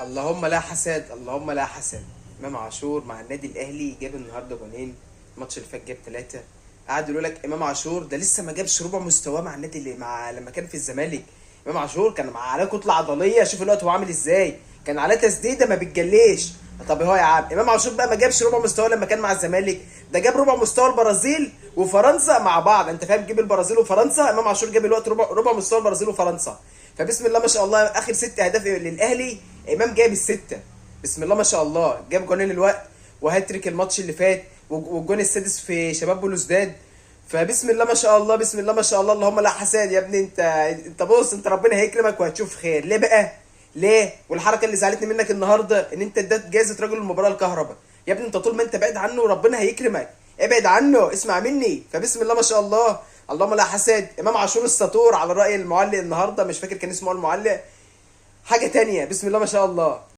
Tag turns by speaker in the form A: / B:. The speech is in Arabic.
A: اللهم لا حسد، اللهم لا حسد. امام عاشور مع النادي الاهلي جاب النهارده جونين، الماتش اللي فات جاب 3. قعد يقول لك امام عاشور ده لسه ما جابش ربع مستواه مع النادي اللي لما كان في الزمالك. امام عاشور كان عليه كتله عضليه، شوف الوقت هو عامل ازاي، كان عليه تسديده ما بتجليش. طب هو يا عم امام عاشور بقى ما جابش ربع مستواه لما كان مع الزمالك، ده جاب ربع مستوى البرازيل وفرنسا مع بعض، انت فاهم؟ جيب البرازيل وفرنسا، امام عاشور جاب الوقت ربع مستوى البرازيل وفرنسا. فبسم الله ما شاء الله اخر 6 اهداف للاهلي امام جايب ال6. بسم الله ما شاء الله، جاب جونين الوقت وهاتريك الماتش اللي فات والجون السادس في شباب بلوزداد. فبسم الله ما شاء الله، بسم الله ما شاء الله، اللهم لا حساد. يا ابني انت بص، انت ربنا هيكرمك وهتشوف خير. ليه بقى؟ ليه؟ والحركه اللي زعلتني منك النهارده ان انت اديت جائزه رجل المباراه الكهرباء. يا ابني انت طول ما انت بعيد عنه ربنا هيكرمك، ابعد عنه، اسمع مني. فبسم الله ما شاء الله، اللهم لا حساد. امام عاشور السطور على راي المعلق النهارده، مش فاكر كان اسمه المعلق، حاجه تانية. بسم الله ما شاء الله.